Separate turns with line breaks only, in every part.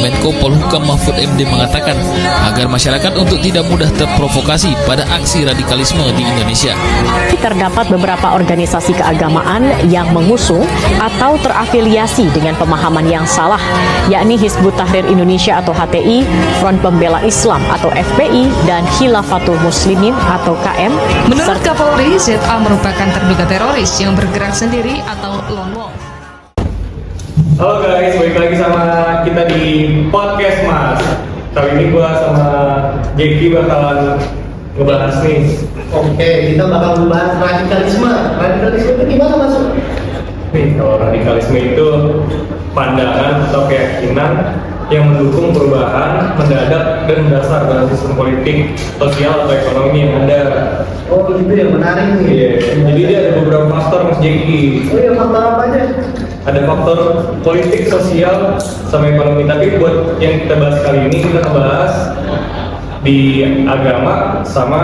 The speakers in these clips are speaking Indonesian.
Menko Polhukam Mahfud MD mengatakan agar masyarakat untuk tidak mudah terprovokasi pada aksi radikalisme di Indonesia.
Terdapat beberapa organisasi keagamaan yang mengusung atau terafiliasi dengan pemahaman yang salah, yakni Hizbut Tahrir Indonesia atau HTI, Front Pembela Islam atau FPI, dan Khilafatul Muslimin atau KM.
Menurut Kapolri, ZA merupakan terduga teroris yang bergerak sendiri atau lone wolf.
Halo guys, balik lagi sama kita di podcast Mas. Kali ini gua sama Jeki bakalan ngebahas nih.
Oke, kita bakal membahas radikalisme. Radikalisme itu gimana masuk?
Nih, kalau radikalisme itu pandangan atau keyakinan yang mendukung perubahan mendadak dan mendasar dalam sistem politik, sosial atau ekonomi yang ada.
Oh gitu ya, menarik nih.
Iya, jadi dia ada beberapa faktor Mas Jeki.
Oh iya, faktor apa aja?
Ada faktor politik, sosial, sama ekonomi. Tapi buat yang kita bahas kali ini, kita ngebahas di agama sama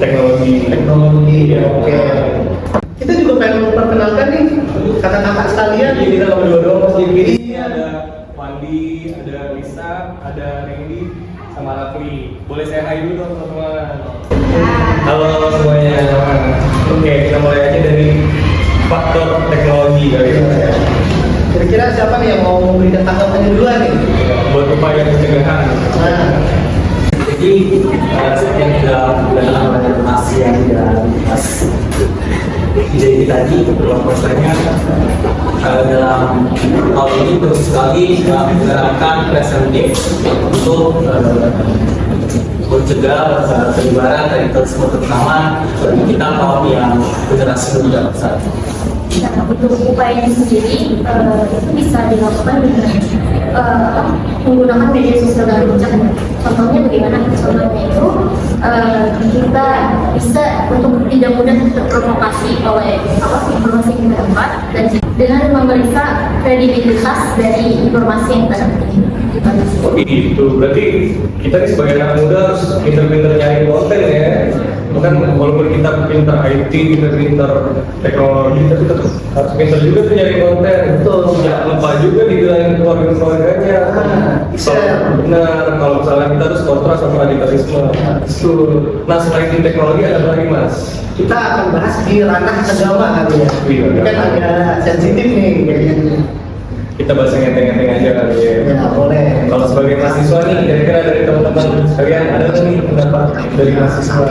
teknologi.
Teknologi, ya, oke. Kita juga pengen memperkenalkan nih kakak-kakak sekalian.
Jadi kita nggak berdua doang Mas Jeki. Iya, ada Wandi, ada Lisa, ada Randy, sama Rafli. Boleh saya hai dulu dong teman-teman. Halo semuanya. Oke, kita mulai aja dari faktor teknologi kali ini.
Kira-kira siapa nih yang mau memberikan tanggapannya duluan nih?
Buat upaya pencegahan.
Nah,
Jadi seperti yang sudah informasi yang sudah dibahas jadi tadi bahwasanya dalam hal ini terus sekali menerapkan preventif untuk mencegah penyebaran radikalisme terutama bagi kita kaum yang generasi muda saat ini.
Nah, untuk upayanya sendiri itu bisa dilakukan dengan menggunakan media sosial dan bercanda. Contohnya bagaimana? Contohnya itu kita bisa untuk tidak mudah terprovokasi oleh informasi yang kita dapat dan dengan memeriksa kredibilitas dari informasi yang kita dapat.
Oh gitu, berarti kita nih sebagai anak muda harus pinter-pinter nyari konten ya. Bukan walaupun kita pinter IT, pinter teknologi, tapi tetap harus pinter juga tuh nyari konten.
Betul.
Jangan lupa juga dibilangin keluarganya.
Bisa.
Benar, kalau misalnya kita harus kontra sama radikalisme. Betul. Nah, selain teknologi ada apa lagi Mas?
kita akan bahas di ranah agama kali ya. Ini kan agak sensitif nih kayaknya.
Kita bahas yang enteng-enteng aja kali ya.
Ya boleh.
Kalau sebagai mahasiswa nih, kira-kira dari teman-teman sekalian ada nggak nih pendapat dari mahasiswa?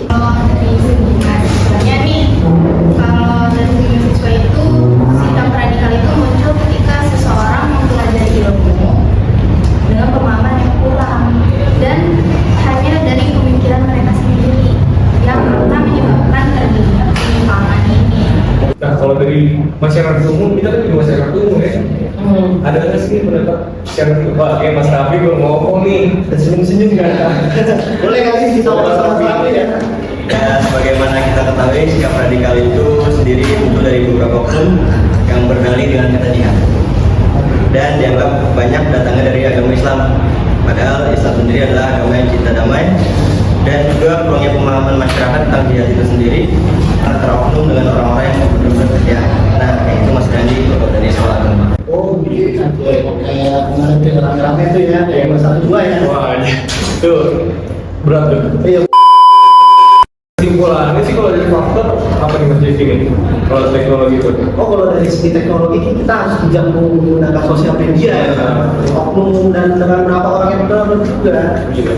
Kalau dari segi mahasiswanya nih, kalau dari segi mahasiswa itu sikap radikal itu muncul ketika seseorang mempelajari ilmu dengan pemahaman yang kurang dan hanya dari pemikiran mereka sendiri yang akan menyebabkan terjadinya penyimpangan ini.
Nah, kalau dari masyarakat umum, kita kan juga masyarakat umum ya. Ada nggak sih pendapat masyarakat umum? Wah, kayak Mas Raffi gue ngomong nih, senyum-senyum nggak?
Boleh nggak sih kita sama-sama ya?
Dan sebagaimana kita ketahui, sikap radikal itu sendiri muncul dari beberapa oknum yang berdalih dengan kata jihad dan dianggap banyak datangnya dari agama Islam. Padahal Islam sendiri adalah agama yang cinta damai dan juga kurangnya pemahaman masyarakat tentang jihad itu sendiri antara oknum dengan orang-orang yang benar-benar berjihad. Nah, kayak itu Mas Randi, Bapak dari soal agama.
Oh gitu. Kayak kemarin tuh rame-rame tuh ya, kayak satu dua ya.
Wah, tuh berat tuh.
Iya.
Kesimpulannya sih kalau dari faktor apa nih Mas Jeki nih? Kalau teknologi itu?
Oh kalau dari segi teknologi kita harus bijak menggunakan sosial media ya. Oknum dan dengan beberapa orang yang benar juga.
Iya.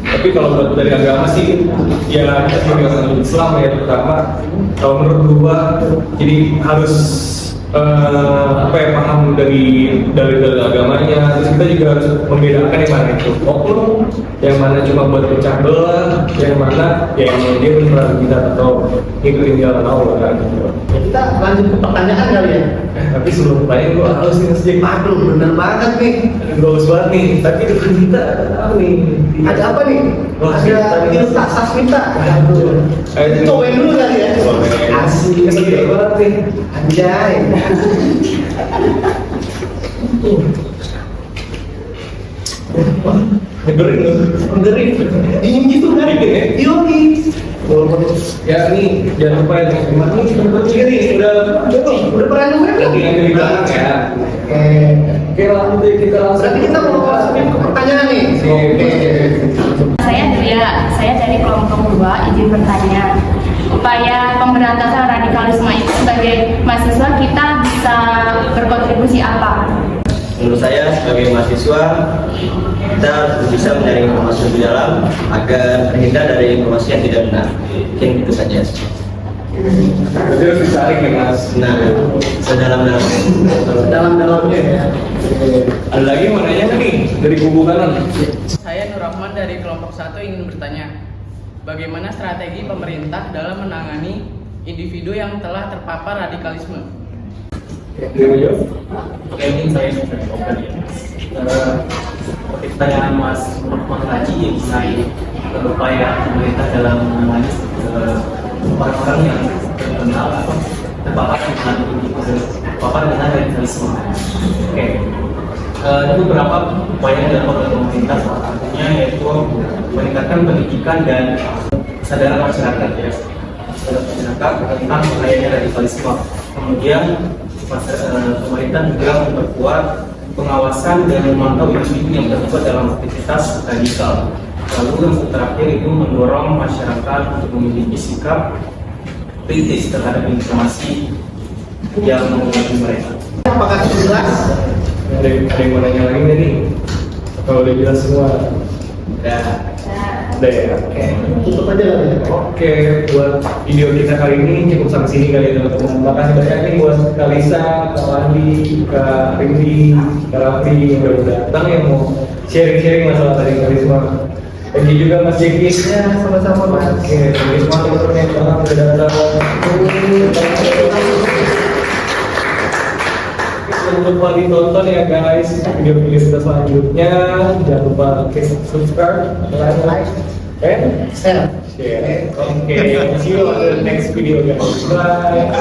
Tapi kalau buat dari agama sih, ya kita sebagai orang Islam ya terutama, kalau menurut gua, jadi harus paham dari agamanya. Terus kita juga harus membedakan yang mana itu oknum, yang mana cuma buat pecah belah, yang mana yang dia benar kita atau ngikutin jalan Allah kan.
Ya, kita lanjut ke pertanyaan kali ya.
Tapi sebelum pertanyaan gua harus nih Mas Jeki.
Aduh bener banget nih.
Bagus banget nih. Tapi depan kita ada apa nih?
Ada apa nih?
Wah,
Ada ilmu sasmita. Aduh. Cobain dulu kali ya. Asik.
Sedih banget nih.
Anjay.
Ngegerin loh.
Ngeri. Dingin gitu kan?
Dingin ya?
Yoi.
Ya nih, jangan lupa ya teman-teman. Ini teman-teman ini udah
Udah pernah nyobain belum?
lagi yang di belakang ya.
Oke.
Oke lah,
Berarti kita mau masukin ke pertanyaan nih.
Saya dari kelompok 2 izin bertanya. Upaya pemberantasan radikalisme itu sebagai mahasiswa kita bisa berkontribusi apa?
Menurut saya sebagai mahasiswa kita harus bisa mencari informasi lebih dalam agar terhindar dari informasi yang tidak benar. Mungkin itu saja.
Berarti harus disaring ya Mas.
Nah,
Dalam-dalamnya ya.
Ada lagi yang mau nanya nih dari kubu kanan?
Saya Nur Rahman dari kelompok 1 ingin bertanya, bagaimana strategi pemerintah dalam menangani individu yang telah terpapar radikalisme?
Mungkin saya bisa jawabkan ya. Seperti pertanyaan Mas Muhammad Haji yang mengenai upaya pemerintah dalam menangani orang-orang yang terkenal atau terpapar dengan radikalisme. Oke. Ada beberapa upaya yang dilakukan oleh pemerintah, salah satunya yaitu meningkatkan pendidikan dan kesadaran masyarakat ya. Kesadaran masyarakat tentang bahayanya radikalisme. Kemudian pemerintah juga memperkuat pengawasan dan memantau individu yang terlibat dalam aktivitas radikal. Lalu yang terakhir itu mendorong masyarakat untuk memiliki sikap kritis terhadap informasi yang mengenai mereka.
Apakah jelas?
Ada yang mau nanya lagi nggak nih? Kalau udah jelas semua. Udah ya. Oke.
Tutup aja lah ya.
Oke, buat video kita kali ini cukup sampai sini kali ya teman-teman. Makasih banyak nih buat Kak Lisa, Kak Andi, Kak Rindi, Kak Raffi yang udah datang yang mau sharing-sharing masalah radikalisme. Thank you juga Mas Jeki.
Ya, sama-sama Mas.
Oke, thank you semua teman-teman yang udah datang. Jangan lupa ditonton ya guys video-video kita selanjutnya. Jangan lupa subscribe, like, and
Share.
share. Okay, see you on the next video guys. Bye.